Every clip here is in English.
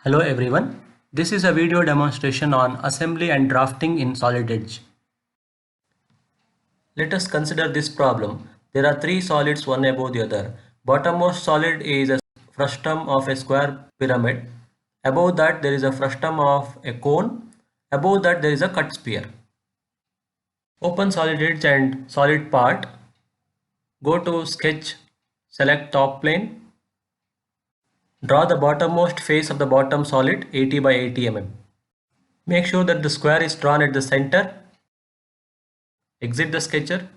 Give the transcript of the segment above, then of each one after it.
Hello everyone, this is a video demonstration on assembly and drafting in Solid Edge. Let us consider this problem. There are three solids one above the other. Bottommost solid is a frustum of a square pyramid. Above that there is a frustum of a cone. Above that there is a cut sphere. Open Solid Edge and solid part. Go to sketch, select top plane. Draw the bottommost face of the bottom solid 80 by 80 mm. Make sure that the square is drawn at the center. Exit the sketcher.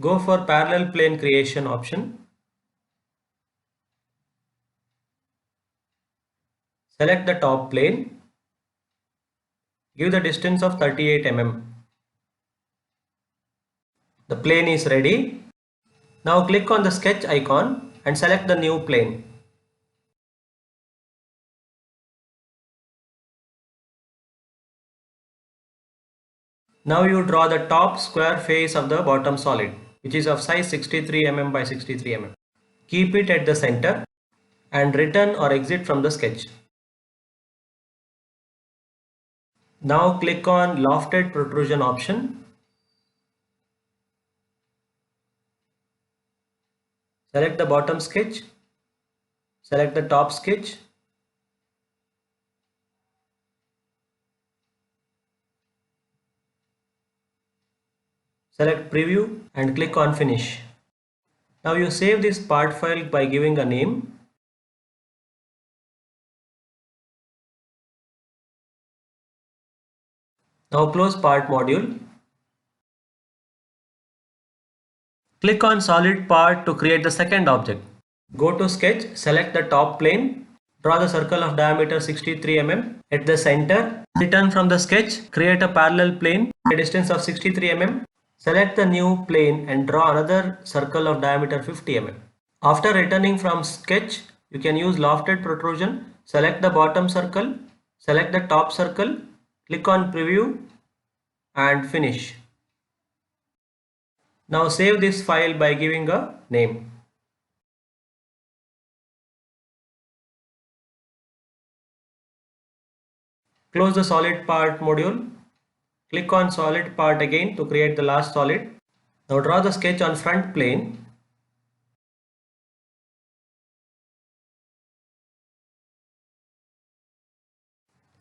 Go for parallel plane creation option. Select the top plane. Give the distance of 38 mm. The plane is ready. Now click on the sketch icon and select the new plane. Now you draw the top square face of the bottom solid, which is of size 63 mm by 63 mm. Keep it at the center and return or exit from the sketch. Now click on lofted protrusion option. Select the bottom sketch. Select the top sketch. Select preview and click on finish. Now you save this part file by giving a name. Now close part module. Click on solid part to create the second object. Go to sketch, select the top plane, draw the circle of diameter 63 mm at the center. Return from the sketch, create a parallel plane at a distance of 63 mm. Select the new plane and draw another circle of diameter 50 mm. After returning from sketch, you can use lofted protrusion. Select the bottom circle, select the top circle, click on preview and finish. Now save this file by giving a name. Close the solid part module. Click on solid part again to create the last solid. Now draw the sketch on front plane.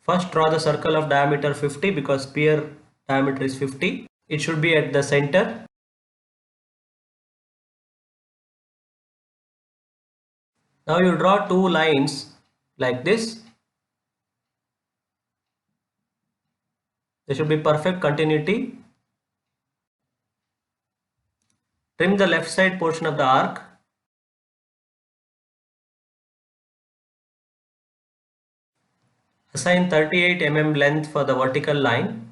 First draw the circle of diameter 50 because sphere diameter is 50. It should be at the center. Now you draw two lines like this. There should be perfect continuity. Trim the left side portion of the arc. Assign 38 mm length for the vertical line.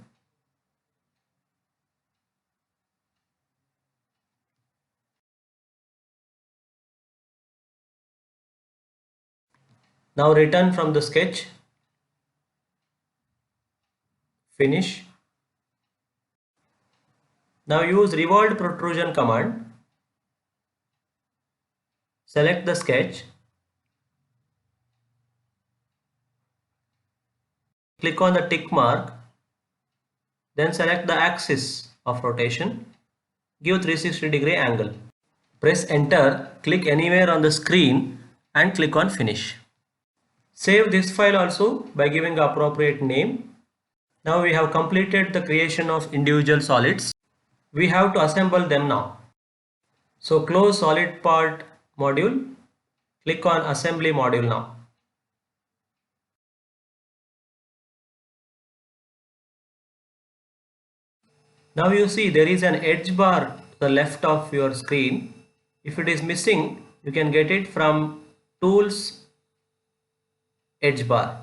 Now return from the sketch. Finish. Now use revolved protrusion command. Select the sketch. Click on the tick mark. Then select the axis of rotation. Give 360-degree angle. Press enter, click anywhere on the screen and click on finish. Save this file also by giving the appropriate name. Now we have completed the creation of individual solids. We have to assemble them now. So close solid part module. Click on assembly module now. Now you see there is an edge bar to the left of your screen. If it is missing, you can get it from Tools Edge bar.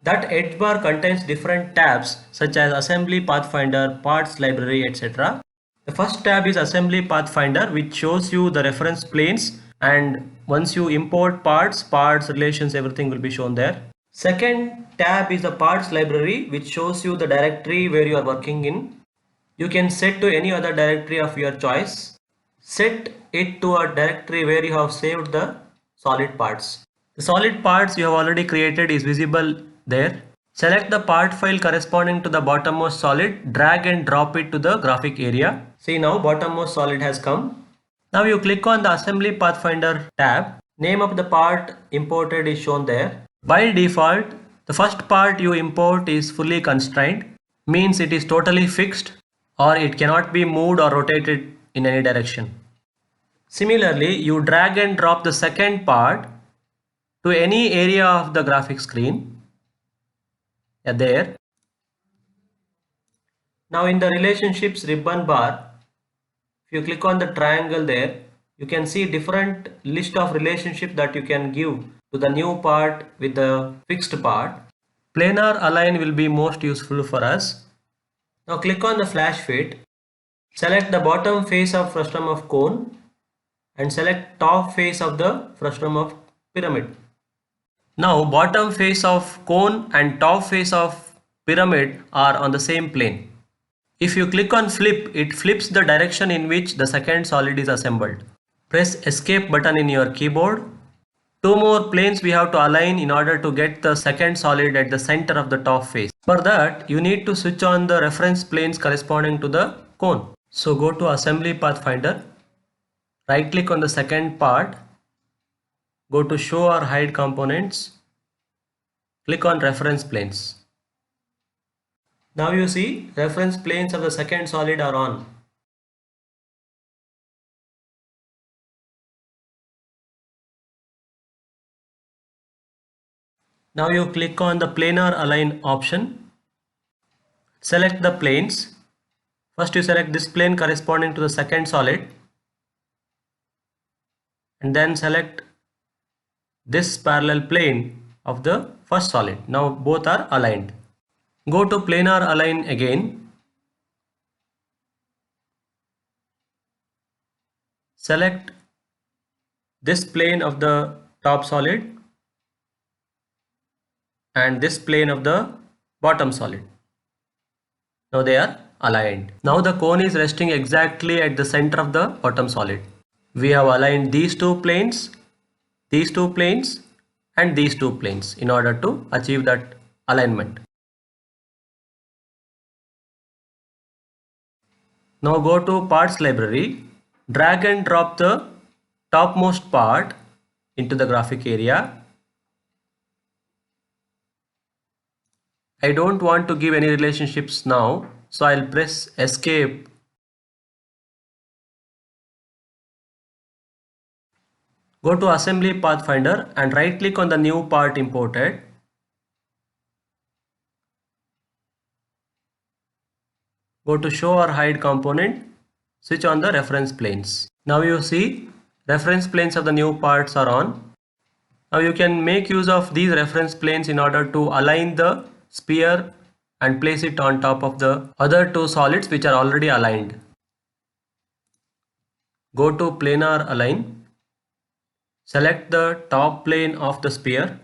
That edge bar contains different tabs such as Assembly Pathfinder, Parts Library, etc. The first tab is Assembly Pathfinder, which shows you the reference planes, and once you import parts, relations, everything will be shown there. Second tab is the Parts Library, which shows you the directory where you are working in. You can set to any other directory of your choice. Set it to a directory where you have saved the solid parts. The solid parts you have already created is visible there. Select the part file corresponding to the bottommost solid, drag and drop it to the graphic area. See, now bottommost solid has come. Now you click on the Assembly Pathfinder tab. Name of the part imported is shown there. By default, the first part you import is fully constrained, means it is totally fixed or it cannot be moved or rotated in any direction. Similarly, you drag and drop the second part to any area of the graphic screen. There. Now in the relationships ribbon bar, if you click on the triangle there, you can see different list of relationships that you can give to the new part with the fixed part. Planar align will be most useful for us. Now click on the flash fit. Select the bottom face of frustum of cone and select top face of the frustum of pyramid. Now bottom face of cone and top face of pyramid are on the same plane. If you click on flip, it flips the direction in which the second solid is assembled. Press escape button in your keyboard. Two more planes we have to align in order to get the second solid at the center of the top face. For that, you need to switch on the reference planes corresponding to the cone. So go to Assembly Pathfinder, right click on the second part, go to Show or Hide Components, click on Reference Planes. Now you see reference planes of the second solid are on. Now you click on the planar align option. Select the planes. First you select this plane corresponding to the second solid and then select this parallel plane of the first solid. Now both are aligned. Go to planar align again. Select this plane of the top solid and this plane of the bottom solid. Now they are aligned. Now the cone is resting exactly at the center of the bottom solid. We have aligned these two planes and these two planes in order to achieve that alignment. Now go to parts library, drag and drop the topmost part into the graphic area. I don't want to give any relationships now, so I'll press escape. Go to Assembly Pathfinder and right click on the new part imported. Go to Show or Hide Component, switch on the reference planes. Now you see reference planes of the new parts are on. Now you can make use of these reference planes in order to align the sphere and place it on top of the other two solids which are already aligned. Go to planar align. Select the top plane of the sphere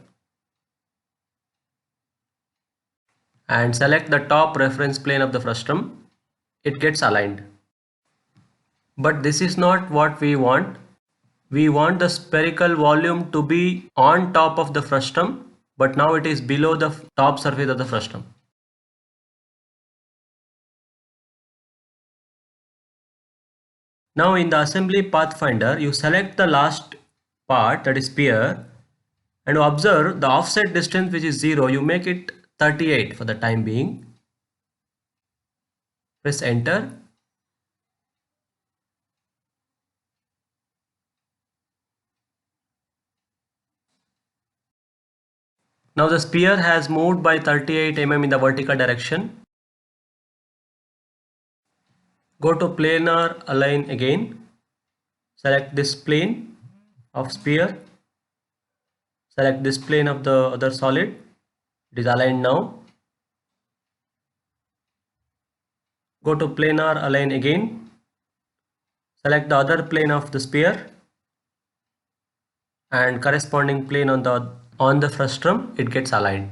and select the top reference plane of the frustum. It gets aligned. But this is not what we want. We want the spherical volume to be on top of the frustum, but now it is below the top surface of the frustum. Now in the Assembly Pathfinder, you select the last part, that is sphere, and observe the offset distance, which is 0. You make it 38 for the time being. Press enter. Now the sphere has moved by 38 mm in the vertical direction. Go to planar align again. Select this plane of sphere. Select this plane of the other solid. It is aligned now. Go to planar align again. Select the other plane of the sphere and corresponding plane on the frustum. It gets aligned.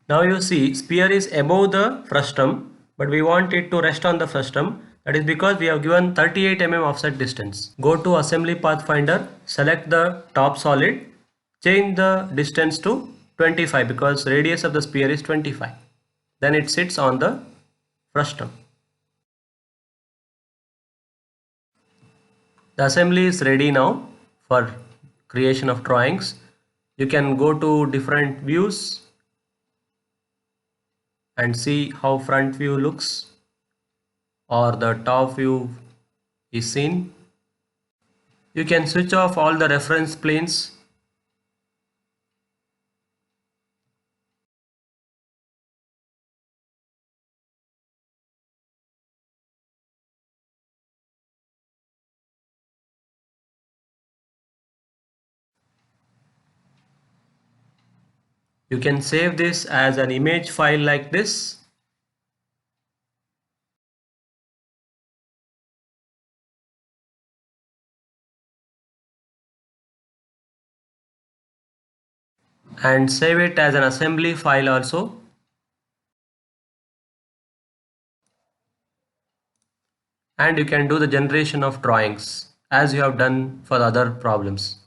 Now you see sphere is above the frustum, but we want it to rest on the frustum. That is because we have given 38 mm offset distance. Go to Assembly Pathfinder, select the top solid, change the distance to 25 because radius of the sphere is 25. Then it sits on the frustum. The assembly is ready now for creation of drawings. You can go to different views and see how front view looks or the top view is seen. You can switch off all the reference planes. You can save this as an image file like this. And save it as an assembly file also. And you can do the generation of drawings as you have done for the other problems.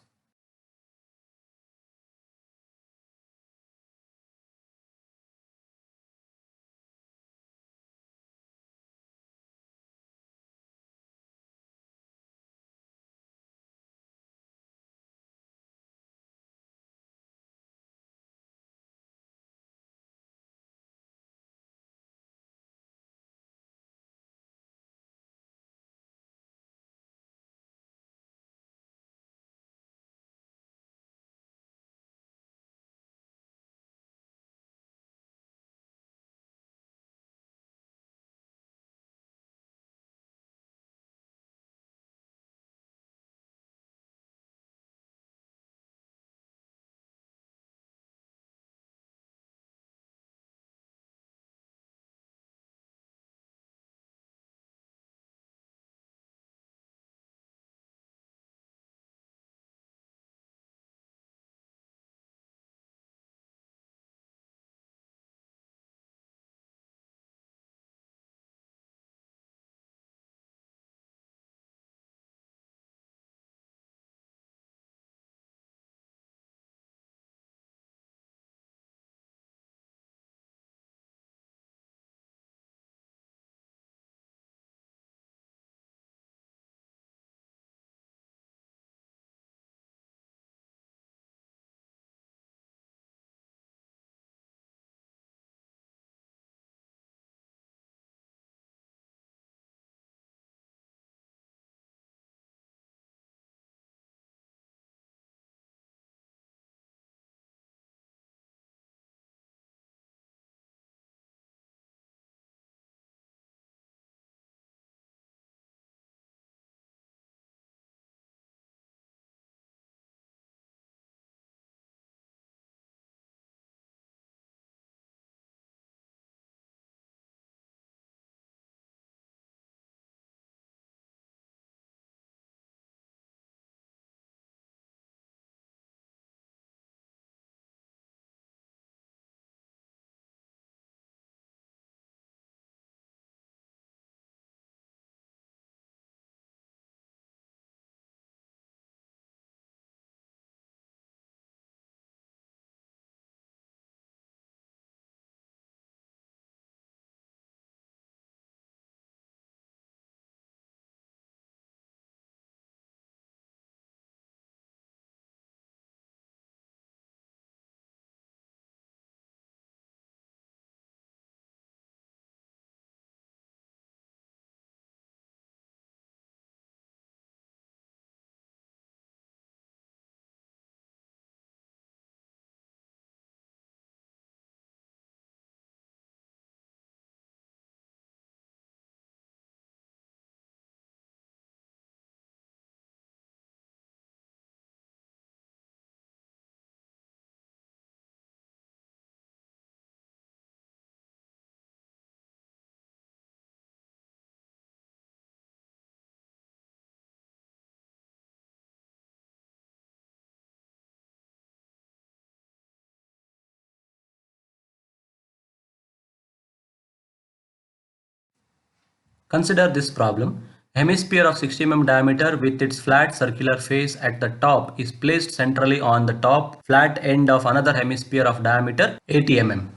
Consider this problem. A hemisphere of 60 mm diameter with its flat circular face at the top is placed centrally on the top flat end of another hemisphere of diameter 80 mm.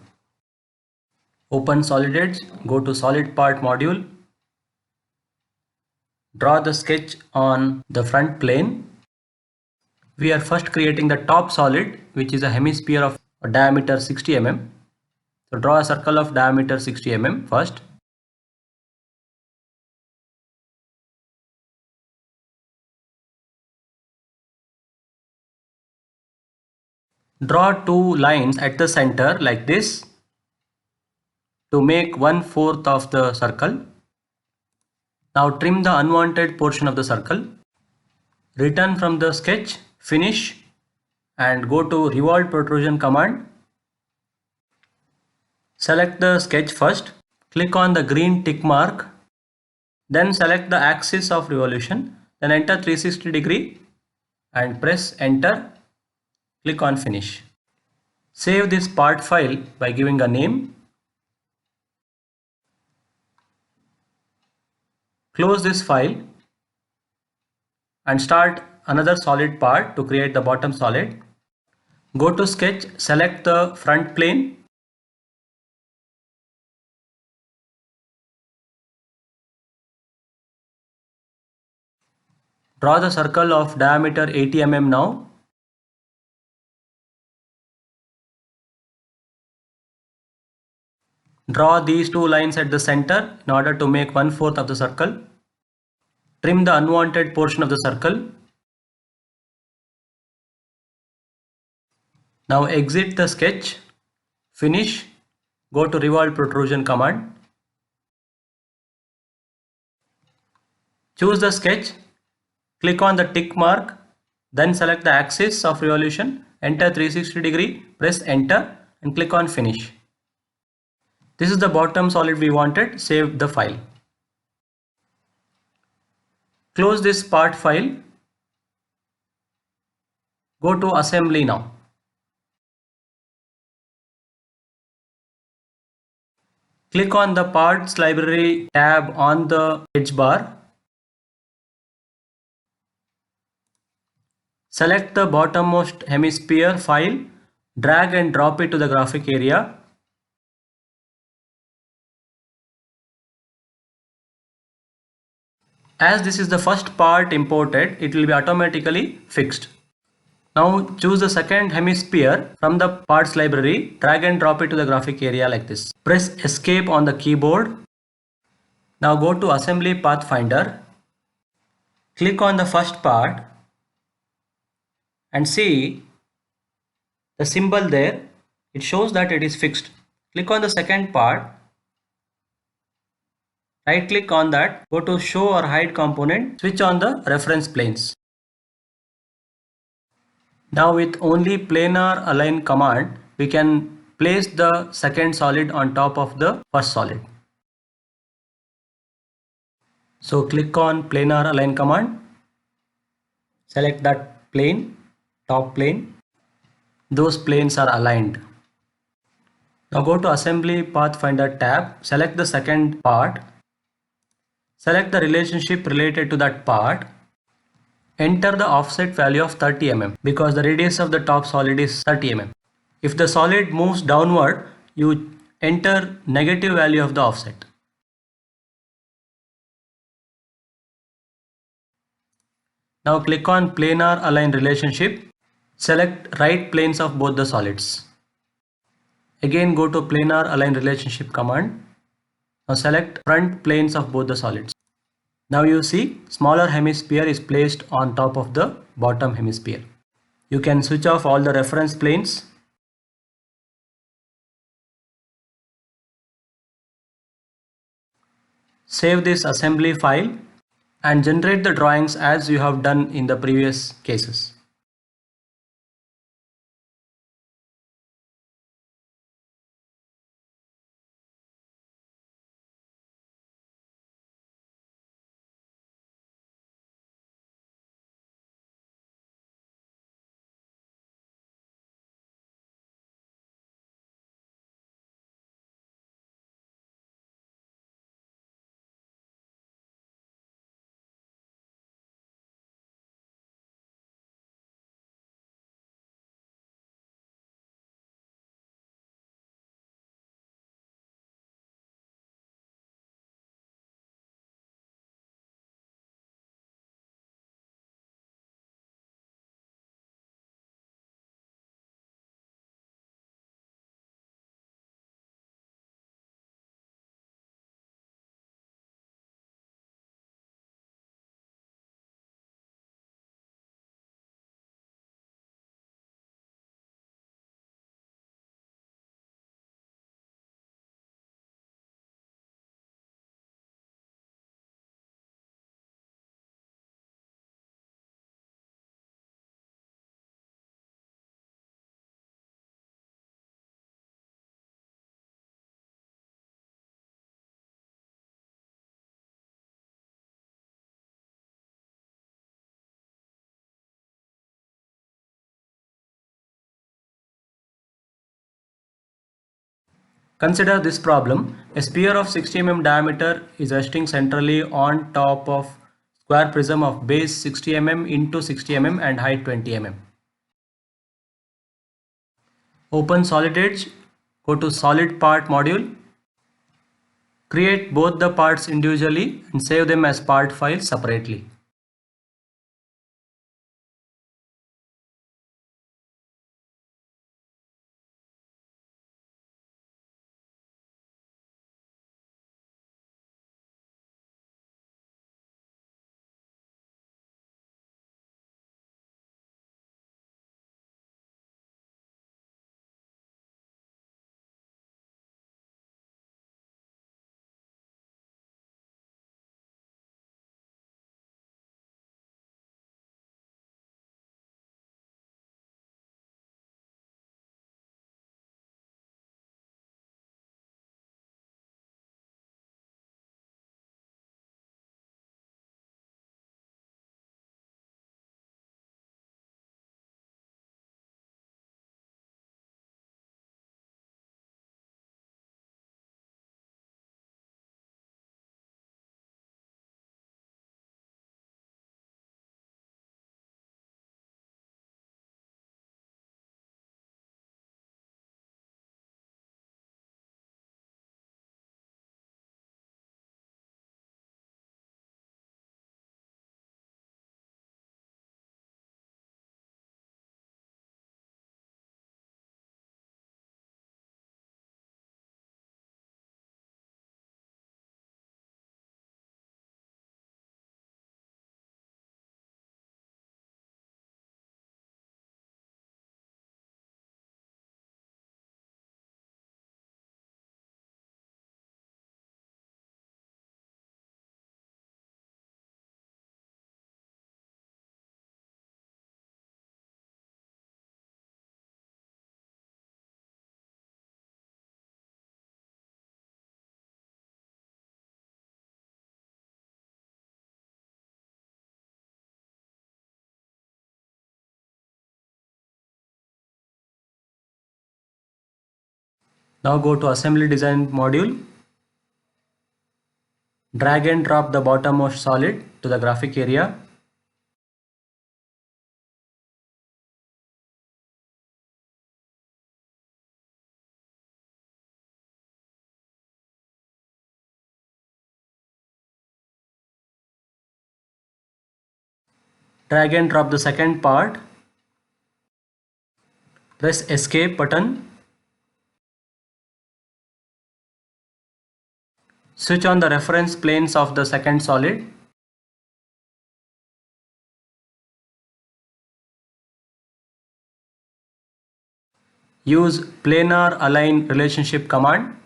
Open Solid Edge, go to Solid Part module, draw the sketch on the front plane. We are first creating the top solid, which is a hemisphere of a diameter 60 mm. So draw a circle of diameter 60 mm first. Draw two lines at the center like this to make 1/4 of the circle. Now trim the unwanted portion of the circle. Return from the sketch, finish, and go to Revolve Protrusion command. Select the sketch first. Click on the green tick mark. Then select the axis of revolution. Then enter 360 degree and press enter. Click on finish. Save this part file by giving a name. Close this file and start another solid part to create the bottom solid. Go to sketch, select the front plane. Draw the circle of diameter 80 mm now. Draw these two lines at the center in order to make 1/4 of the circle. Trim the unwanted portion of the circle. Now exit the sketch, finish, go to Revolve Protrusion command. Choose the sketch, click on the tick mark, then select the axis of revolution, enter 360 degree, press enter and click on finish. This is the bottom solid we wanted, save the file. Close this part file, go to assembly now. Click on the parts library tab on the edge bar. Select the bottommost hemisphere file, drag and drop it to the graphic area. As this is the first part imported, it will be automatically fixed. Now choose the second hemisphere from the parts library, drag and drop it to the graphic area like this. Press escape on the keyboard. Now go to Assembly Pathfinder. Click on the first part and see the symbol there. It shows that it is fixed. Click on the second part. Right click on that, go to show or hide component, switch on the reference planes. Now with only planar align command, we can place the second solid on top of the first solid. So click on planar align command, select that plane, top plane. Those planes are aligned. Now go to Assembly Pathfinder tab, select the second part, select the relationship related to that part. Enter the offset value of 30 mm because the radius of the top solid is 30 mm. If the solid moves downward, you enter negative value of the offset. Now click on planar align relationship. Select right planes of both the solids. Again go to planar align relationship command. Now select front planes of both the solids. Now you see smaller hemisphere is placed on top of the bottom hemisphere. You can switch off all the reference planes. Save this assembly file and generate the drawings as you have done in the previous cases. Consider this problem. A sphere of 60 mm diameter is resting centrally on top of square prism of base 60 mm into 60 mm and height 20 mm. Open Solid Edge, go to Solid Part module, create both the parts individually and save them as part files separately. Now go to Assembly Design module, drag and drop the bottommost solid to the graphic area. Drag and drop the second part. Press Escape button. Switch on the reference planes of the second solid. Use planar align relationship command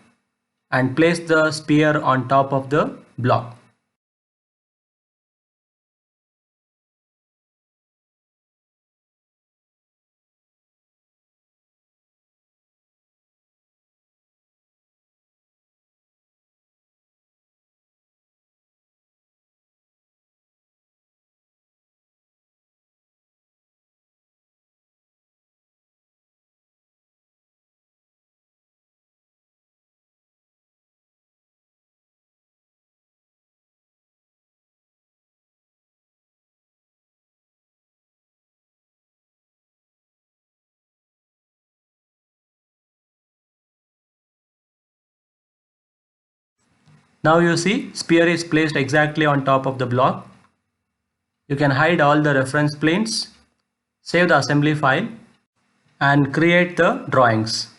and place the sphere on top of the block. Now you see sphere is placed exactly on top of the block. You can hide all the reference planes, save the assembly file and create the drawings.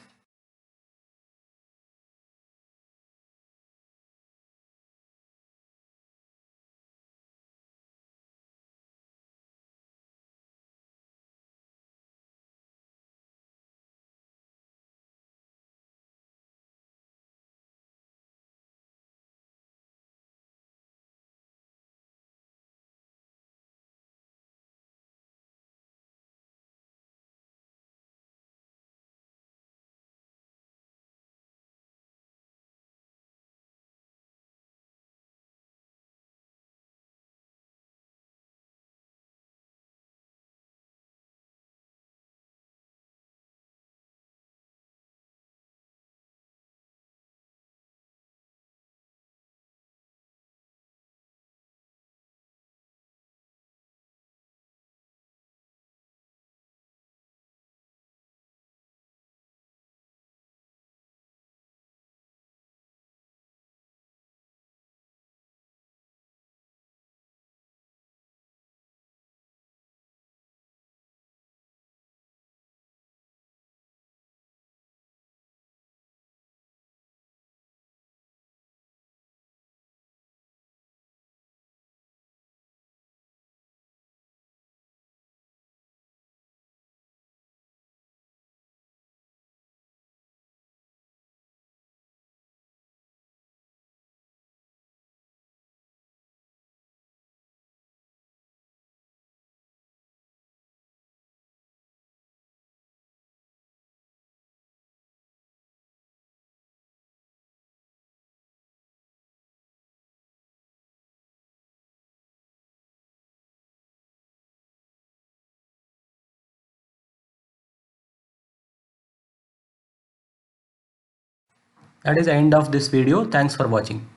That is the end of this video. Thanks for watching.